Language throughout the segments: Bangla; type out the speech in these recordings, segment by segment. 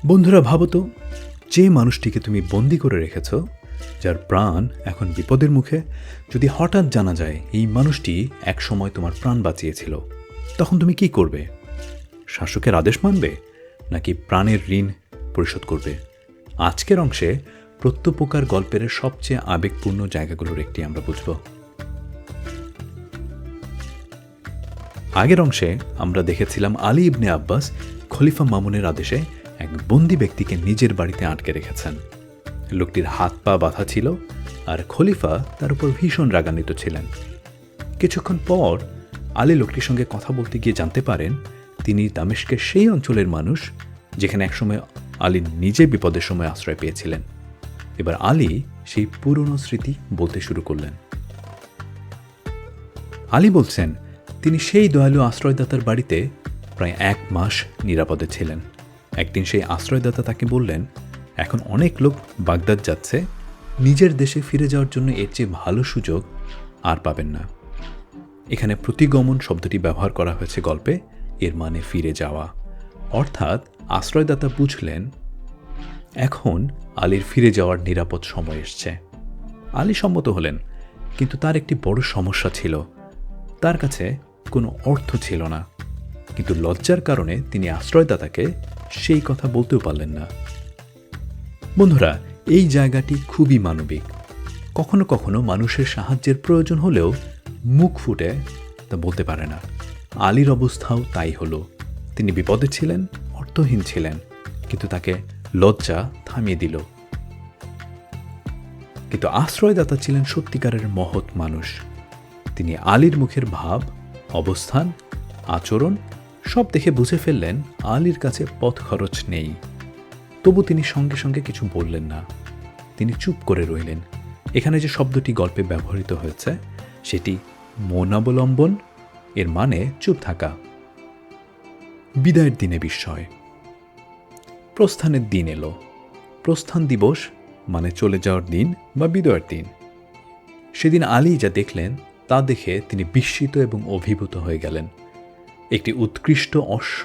বন্ধুরা, ভাবো তো, যে মানুষটিকে তুমি বন্দি করে রেখেছ, যার প্রাণ এখন বিপদের মুখে, যদি হঠাৎ জানা যায় এই মানুষটি এক সময় তোমার প্রাণ বাঁচিয়েছিল, তখন তুমি কি করবে? শাসকের আদেশ মানবে, নাকি প্রাণের ঋণ পরিশোধ করবে? আজকের অংশে প্রত্যুপকার গল্পের সবচেয়ে আবেগপূর্ণ জায়গাগুলোর একটি আমরা বুঝব। আগের অংশে আমরা দেখেছিলাম আলী ইবনে আব্বাস খলিফা মামুনের আদেশে এক বন্দি ব্যক্তিকে নিজের বাড়িতে আটকে রেখেছেন। লোকটির হাত পা বাঁধা ছিল, আর খলিফা তার উপর ভীষণ রাগান্বিত ছিলেন। কিছুক্ষণ পর আলী লোকটির সঙ্গে কথা বলতে গিয়ে জানতে পারেন তিনি দামেস্কের সেই অঞ্চলের মানুষ যেখানে একসময় আলী নিজে বিপদের সময় আশ্রয় পেয়েছিলেন। এবার আলী সেই পুরনো স্মৃতি বলতে শুরু করলেন। আলী বলছেন তিনি সেই দয়ালু আশ্রয়দাতার বাড়িতে প্রায় 1 মাস নিরাপদে ছিলেন। একদিন সেই আশ্রয়দাতা তাকে বললেন, এখন অনেক লোক বাগদাদ যাচ্ছে, নিজের দেশে ফিরে যাওয়ার জন্য এর চেয়ে ভালো সুযোগ আর পাবেন না। এখানে প্রতিগমন শব্দটি ব্যবহার করা হয়েছে গল্পে, এর মানে ফিরে যাওয়া। অর্থাৎ আশ্রয়দাতা বুঝলেন এখন আলীর ফিরে যাওয়ার নিরাপদ সময় এসছে। আলী সম্মত হলেন, কিন্তু তার একটি বড় সমস্যা ছিল, তার কাছে কোনো অর্থ ছিল না। কিন্তু লজ্জার কারণে তিনি আশ্রয়দাতাকে সেই কথা বলতেও পারলেন না। বন্ধুরা, এই জায়গাটি খুবই মানবিক। কখনো কখনো মানুষের সাহায্যের প্রয়োজন হলেও মুখ ফুটে তা বলতে পারে না। আলীর অবস্থাও তাই হলো। তিনি বিপদে ছিলেন, অর্থহীন ছিলেন, কিন্তু তাকে লজ্জা থামিয়ে দিল। কিন্তু আশ্রয়দাতা ছিলেন সত্যিকারের মহৎ মানুষ। তিনি আলীর মুখের ভাব, অবস্থান, আচরণ সব দেখে বুঝে ফেললেন আলীর কাছে পথ খরচ নেই। তবু তিনি সঙ্গে সঙ্গে কিছু বললেন না, তিনি চুপ করে রইলেন। এখানে যে শব্দটি গল্পে ব্যবহৃত হয়েছে সেটি মৌনাবলম্বন, এর মানে চুপ থাকা। বিদায়ের দিনে বিস্ময়। প্রস্থানের দিন এলো। প্রস্থান দিবস মানে চলে যাওয়ার দিন বা বিদায়ের দিন। সেদিন আলী যা দেখলেন তা দেখে তিনি বিস্মিত এবং অভিভূত হয়ে গেলেন। একটি উৎকৃষ্ট অশ্ব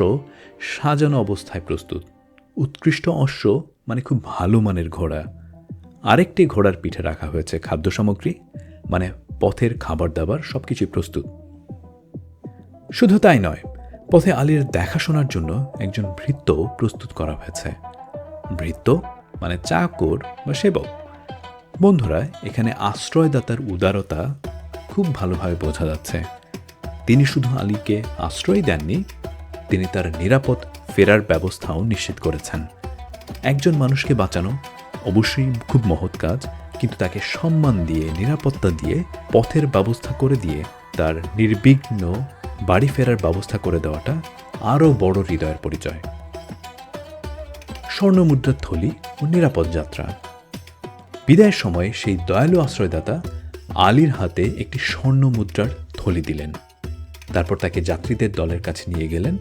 সাজানো অবস্থায় প্রস্তুত। উৎকৃষ্ট অশ্ব মানে খুব ভালো মানের ঘোড়া। আরেকটি ঘোড়ার পিঠে রাখা হয়েছে খাদ্য সামগ্রী, মানে পথের খাবার দাবার সবকিছুই প্রস্তুত। শুধু তাই নয়, পথে আলীর দেখাশোনার জন্য একজন ভৃত্য প্রস্তুত করা হয়েছে। ভৃত্য মানে চাকর বা সেবক। বন্ধুরা, এখানে আশ্রয়দাতার উদারতা খুব ভালোভাবে বোঝা যাচ্ছে। তিনি শুধু আলীকে আশ্রয় দেননি, তিনি তার নিরাপদ ফেরার ব্যবস্থাও নিশ্চিত করেছেন। একজন মানুষকে বাঁচানো অবশ্যই খুব মহৎ কাজ, কিন্তু তাকে সম্মান দিয়ে, নিরাপত্তা দিয়ে, পথের ব্যবস্থা করে দিয়ে তার নির্বিঘ্ন বাড়ি ফেরার ব্যবস্থা করে দেওয়াটা আরও বড় হৃদয়ের পরিচয়। স্বর্ণমুদ্রার থলি ও নিরাপদ যাত্রা। বিদায়ের সময় সেই দয়ালু আশ্রয়দাতা আলীর হাতে একটি স্বর্ণমুদ্রার থলি দিলেন। তারপর তাকে যাত্রীদের দলের কাছে নিয়ে গেলেন।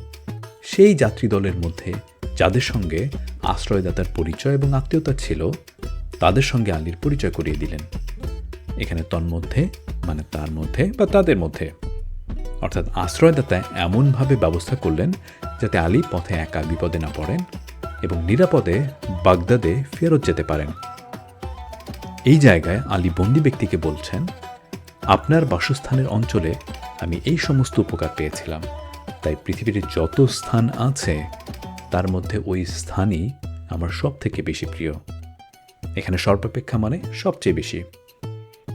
সেই যাত্রী দলের মধ্যে যাদের সঙ্গে আশ্রয়দাতার পরিচয় এবং আত্মীয়তা ছিল তাদের সঙ্গে আলীর পরিচয় করিয়ে দিলেন। এখানে তন্মধ্যে মানে তার মধ্যে বা তাদের মধ্যে, অর্থাৎ আশ্রয়দাতা এমনভাবে ব্যবস্থা করলেন যাতে আলী পথে একা বিপদে না পড়েন এবং নিরাপদে বাগদাদে ফেরত যেতে পারেন। এই জায়গায় আলী বন্দি ব্যক্তিকে বলছেন, আপনার বাসস্থানের অঞ্চলে আমি এই সমস্ত উপকার পেয়েছিলাম, তাই পৃথিবীর যত স্থান আছে তার মধ্যে ওই স্থানই আমার সব থেকে বেশি প্রিয়। এখানে সর্বাপেক্ষা মানে সবচেয়ে বেশি।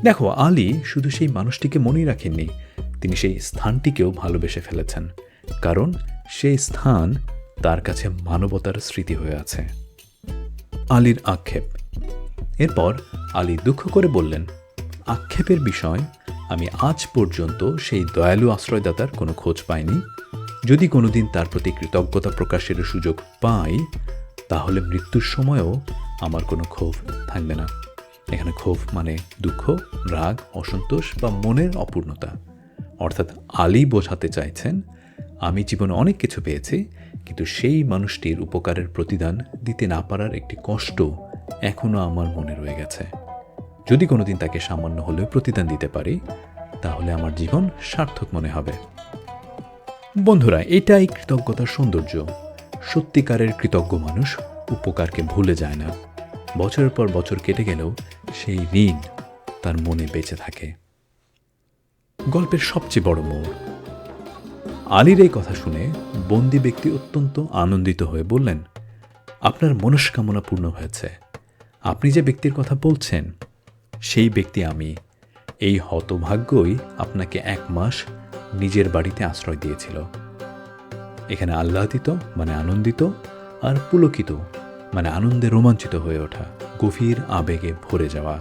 দেখো, আলী শুধু সেই মানুষটিকে মনেই রাখেননি, তিনি সেই স্থানটিকেও ভালোবেসে ফেলেছেন, কারণ সেই স্থান তার কাছে মানবতার স্মৃতি হয়ে আছে। আলীর আক্ষেপ। এরপর আলী দুঃখ করে বললেন, আক্ষেপের বিষয়, আমি আজ পর্যন্ত সেই দয়ালু আশ্রয়দাতার কোনো খোঁজ পাইনি। যদি কোনোদিন তার প্রতি কৃতজ্ঞতা প্রকাশের সুযোগ পাই, তাহলে মৃত্যুর সময়ও আমার কোনো ক্ষোভ থাকবে না। এখানে ক্ষোভ মানে দুঃখ, রাগ, অসন্তোষ বা মনের অপূর্ণতা। অর্থাৎ আলী বোঝাতে চাইছেন, আমি জীবনে অনেক কিছু পেয়েছি, কিন্তু সেই মানুষটির উপকারের প্রতিদান দিতে না পারার একটি কষ্ট এখনও আমার মনে রয়ে গেছে। যদি কোনোদিন তাকে সামান্য হলেও প্রতিদান দিতে পারি, তাহলে আমার জীবন সার্থক মনে হবে। বন্ধুরা, এটাই কৃতজ্ঞতার সৌন্দর্য। সত্যিকারের কৃতজ্ঞ মানুষ উপকারকে ভুলে যায় না। বছরের পর বছর কেটে গেলেও সেই ঋণ তার মনে বেঁচে থাকে। গল্পের সবচেয়ে বড় মোড়। আলীর এই কথা শুনে বন্দি ব্যক্তি অত্যন্ত আনন্দিত হয়ে বললেন, আপনার মনস্কামনা পূর্ণ হয়েছে। আপনি যে ব্যক্তির কথা বলছেন সেই ব্যক্তি আমি। এই হতভাগ্যই আপনাকে 1 মাস নিজের বাড়িতে আশ্রয় দিয়েছিল। এখানে আহ্লাদিত মানে আনন্দিত, আর পুলকিত মানে আনন্দে রোমাঞ্চিত হয়ে ওঠা, গভীর আবেগে ভরে যাওয়া।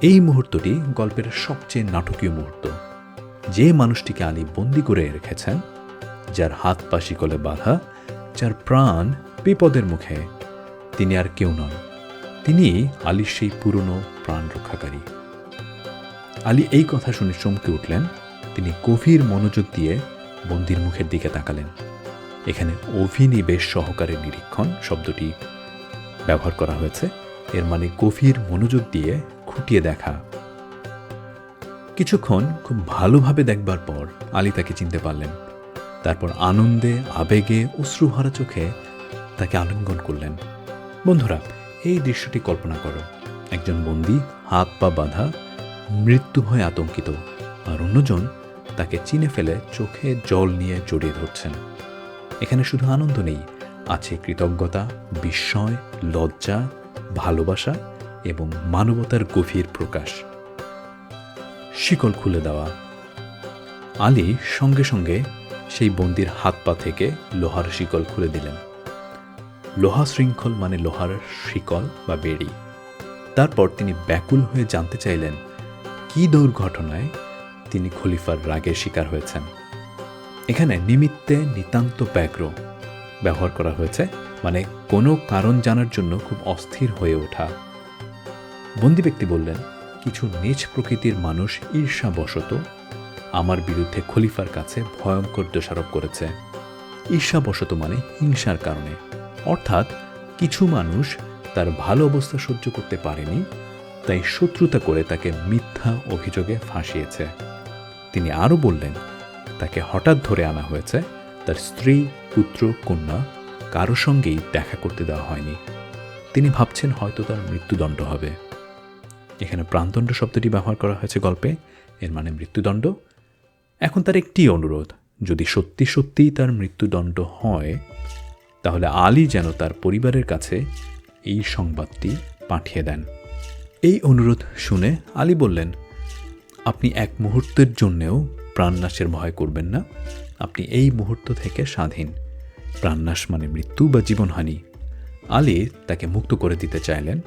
এই মুহূর্তটি গল্পের সবচেয়ে নাটকীয় মুহূর্ত। যে মানুষটিকে আলী বন্দি করে রেখেছেন, যার হাত পা শিকলে বাঁধা, যার প্রাণ বিপদের মুখে, তিনি আর কেউ নন, তিনি আলীর সেই পুরনো প্রাণ রক্ষাকারী। আলী এই কথা শুনে চমকে উঠলেন। তিনি গভীর মনোযোগ দিয়ে বন্দির মুখের দিকে তাকালেন। এখানে অভিনিবেশ সহকারে নিরীক্ষণ শব্দটি ব্যবহার করা হয়েছে। এর মানে গভীর মনোযোগ দিয়ে খুঁটিয়ে দেখা। কিছুক্ষণ খুব ভালোভাবে দেখবার পর আলী তাকে চিনতে পারলেন। তারপর আনন্দে আবেগে অশ্রুভরা চোখে তাকে আলিঙ্গন করলেন। বন্ধুরা, এই দৃশ্যটি কল্পনা করো। একজন বন্দী হাত পা বাঁধা, মৃত্যু ভয়ে আতঙ্কিত, আর অন্যজন তাকে চিনে ফেলে চোখে জল নিয়ে জড়িয়ে ধরছেন। এখানে শুধু আনন্দ নেই, আছে কৃতজ্ঞতা, বিস্ময়, লজ্জা, ভালোবাসা এবং মানবতার গভীর প্রকাশ। শিকল খুলে দেওয়া। আলী সঙ্গে সঙ্গে সেই বন্দির হাত পা থেকে লোহার শিকল খুলে দিলেন। লোহা শৃঙ্খল মানে লোহার শিকল বা বেড়ি। তারপর তিনি ব্যাকুল হয়ে জানতে চাইলেন কি দুর্ঘটনায় তিনি খলিফার রাগের শিকার হয়েছেন। এখানে নিমিত্তে নিতান্ত ব্যগ্র ব্যবহার করা হয়েছে, মানে কোনো কারণ জানার জন্য খুব অস্থির হয়ে ওঠা। বন্দি ব্যক্তি বললেন, কিছু নীচ প্রকৃতির মানুষ ঈর্ষাবশত আমার বিরুদ্ধে খলিফার কাছে ভয়ঙ্কর দোষারোপ করেছে। ঈর্ষাবশত মানে হিংসার কারণে, অর্থাৎ কিছু মানুষ তার ভালো অবস্থা সহ্য করতে পারেনি, তাই শত্রুতা করে তাকে মিথ্যা অভিযোগে ফাঁসিয়েছে। তিনি আরও বললেন, তাকে হঠাৎ ধরে আনা হয়েছে, তার স্ত্রী, পুত্র, কন্যা কারো সঙ্গেই দেখা করতে দেওয়া হয়নি। তিনি ভাবছেন হয়তো তার মৃত্যুদণ্ড হবে। এখানে প্রাণদণ্ড শব্দটি ব্যবহার করা হয়েছে গল্পে, এর মানে মৃত্যুদণ্ড। এখন তার একটি অনুরোধ, যদি সত্যি সত্যিই তার মৃত্যুদণ্ড হয় তাহলে আলী যেন তার পরিবারের কাছে এই সংবাদটি পাঠিয়ে দেন। এই অনুরোধ শুনে আলী বললেন, আপনি 1 মুহূর্তের জন্যেও প্রাণনাশের ভয় করবেন না। আপনি এই মুহূর্ত থেকে স্বাধীন। প্রাণনাশ মানে মৃত্যু বা জীবনহানি। আলী তাকে মুক্ত করে দিতে চাইলেন।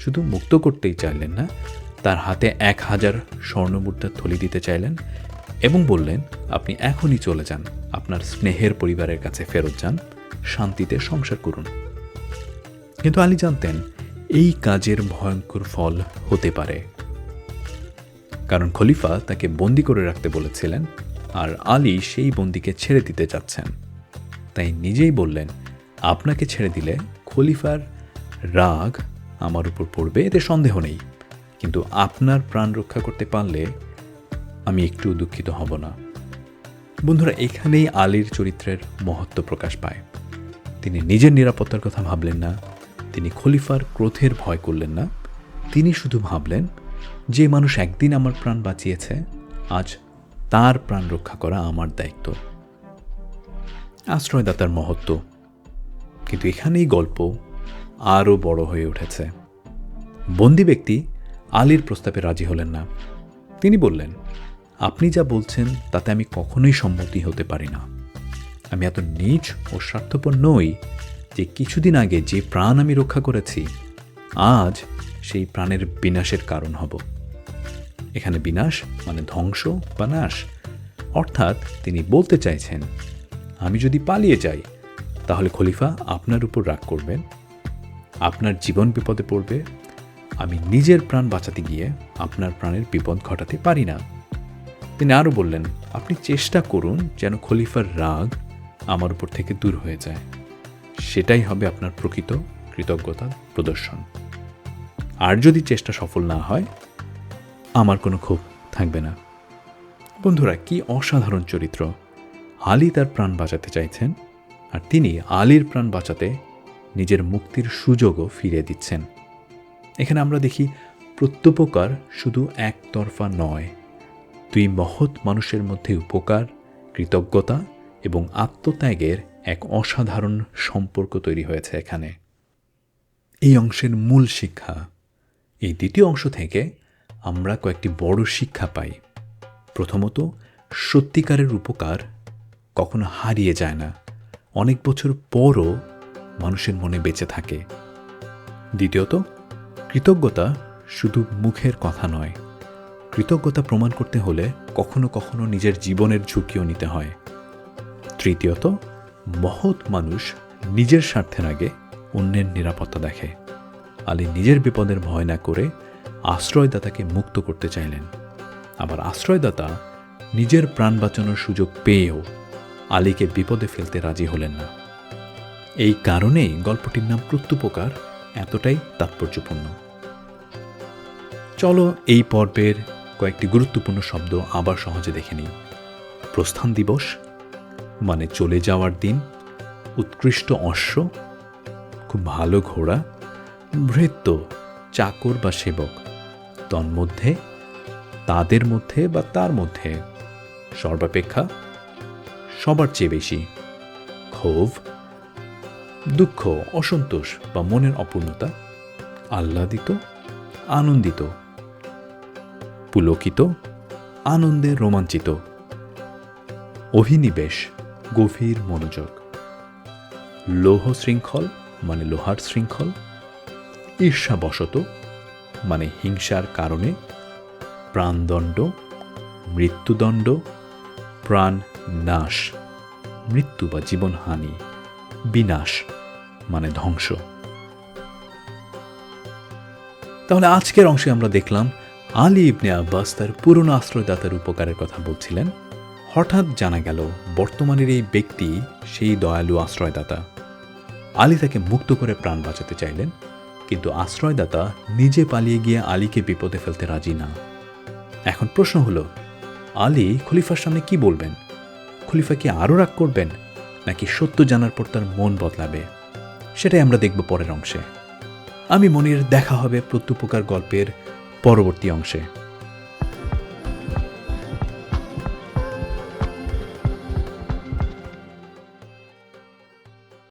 শুধু মুক্ত করতেই চাইলেন না, তার হাতে 1000 স্বর্ণমুদ্রার থলি দিতে চাইলেন এবং বললেন, আপনি এখনই চলে যান, আপনার স্নেহের পরিবারের কাছে ফেরত যান, শান্তিতে সংসার করুন। কিন্তু আলী জানতেন এই কাজের ভয়ঙ্কর ফল হতে পারে, কারণ খলিফা তাকে বন্দি করে রাখতে বলেছিলেন, আর আলী সেই বন্দিকে ছেড়ে দিতে চাচ্ছেন। তাই নিজেই বললেন, আপনাকে ছেড়ে দিলে খলিফার রাগ আমার উপর পড়বে, এতে সন্দেহ নেই, কিন্তু আপনার প্রাণ রক্ষা করতে পারলে আমি একটু দুঃখিত হব না। বন্ধুরা, এখানেই আলীর চরিত্রের মহত্ব প্রকাশ পায়। তিনি নিজের নিরাপত্তার কথা ভাবলেন না, তিনি খলিফার ক্রোধের ভয় করলেন না। তিনি শুধু ভাবলেন, যে মানুষ একদিন আমার প্রাণ বাঁচিয়েছে, আজ তার প্রাণ রক্ষা করা আমার দায়িত্ব। আশ্রয়দাতার মহত্ব। কিন্তু এখানেই গল্প আরও বড় হয়ে উঠেছে। বন্দি ব্যক্তি আলীর প্রস্তাবে রাজি হলেন না। তিনি বললেন, আপনি যা বলছেন তাতে আমি কখনোই সম্মতি হতে পারি না। আমি এত নীচ ও স্বার্থপর নই যে কিছুদিন আগে যে প্রাণ আমি রক্ষা করেছি, আজ সেই প্রাণের বিনাশের কারণ হব। এখানে বিনাশ মানে ধ্বংস বা নাশ, অর্থাৎ তিনি বলতে চাইছেন, আমি যদি পালিয়ে যাই তাহলে খলিফা আপনার উপর রাগ করবেন, আপনার জীবন বিপদে পড়বে। আমি নিজের প্রাণ বাঁচাতে গিয়ে আপনার প্রাণের বিপদ ঘটাতে পারি না। তিনি আরও বললেন, আপনি চেষ্টা করুন যেন খলিফার রাগ আমার উপর থেকে দূর হয়ে যায়। সেটাই হবে আপনার প্রকৃত কৃতজ্ঞতা প্রদর্শন। আর যদি চেষ্টা সফল না হয়, আমার কোনো ক্ষোভ থাকবে না। বন্ধুরা, কি অসাধারণ চরিত্র! আলী তার প্রাণ বাঁচাতে চাইছেন, আর তিনি আলীর প্রাণ বাঁচাতে নিজের মুক্তির সুযোগও ফিরিয়ে দিচ্ছেন। এখানে আমরা দেখি প্রত্যুপকার শুধু একতরফা নয়, দুই মহৎ মানুষের মধ্যে উপকার, কৃতজ্ঞতা এবং আত্মত্যাগের এক অসাধারণ সম্পর্ক তৈরি হয়েছে এখানে। এই অংশের মূল শিক্ষা। এই দ্বিতীয় অংশ থেকে আমরা কয়েকটি বড় শিক্ষা পাই। প্রথমত, সত্যিকারের উপকার কখনো হারিয়ে যায় না, অনেক বছর পরও মানুষের মনে বেঁচে থাকে। দ্বিতীয়ত, কৃতজ্ঞতা শুধু মুখের কথা নয়, কৃতজ্ঞতা প্রমাণ করতে হলে কখনো কখনো নিজের জীবনের ঝুঁকিও নিতে হয়। তৃতীয়ত, মহৎ মানুষ নিজের স্বার্থের আগে অন্যের নিরাপত্তা দেখে। আলী নিজের বিপদের ভয় না করে আশ্রয়দাতাকে মুক্ত করতে চাইলেন। আবার আশ্রয়দাতা নিজের প্রাণ বাঁচানোর সুযোগ পেয়েও আলীকে বিপদে ফেলতে রাজি হলেন না। এই কারণেই গল্পটির নাম প্রত্যুপকার এতটাই তাৎপর্যপূর্ণ। চলো এই পর্বের কয়েকটি গুরুত্বপূর্ণ শব্দ আবার সহজে দেখে নিই। প্রস্থান দিবস মানে চলে যাওয়ার দিন, উৎকৃষ্ট অশ্ব খুব ভালো ঘোড়া, ভৃত্য চাকর বা সেবক, তন্মধ্যে তাদের মধ্যে বা তার মধ্যে, সর্বাপেক্ষা সবার চেয়ে বেশি, ক্ষোভ দুঃখ অসন্তোষ বা মনের অপূর্ণতা, আহ্লাদিত আনন্দিত, পুলকিত আনন্দে রোমাঞ্চিত, অভিনিবেশ গভীর মনোযোগ, লৌহ শৃঙ্খল মানে লোহার শৃঙ্খল, ঈর্ষাবশত মানে হিংসার কারণে, প্রাণদণ্ড মৃত্যুদণ্ড, প্রাণ নাশ মৃত্যু বা জীবনহানি, বিনাশ মানে ধ্বংস। তাহলে আজকের অংশে আমরা দেখলাম আলী ইবনে আব্বাস তার পুরনো আশ্রয়দাতার উপকারের কথা বলছিলেন। হঠাৎ জানা গেল বর্তমানের এই ব্যক্তি সেই দয়ালু আশ্রয়দাতা। আলী তাকে মুক্ত করে প্রাণ বাঁচাতে চাইলেন, কিন্তু আশ্রয়দাতা নিজে পালিয়ে গিয়ে আলীকে বিপদে ফেলতে রাজি না। এখন প্রশ্ন হলো, আলী খলিফার সামনে কি বলবেন? খলিফা কি আরও রাগ করবেন, নাকি সত্য জানার পর তার মন বদলাবে? সেটাই আমরা দেখব পরের অংশে। আমি মনির, দেখা হবে প্রত্যুপকার গল্পের পরবর্তী অংশে।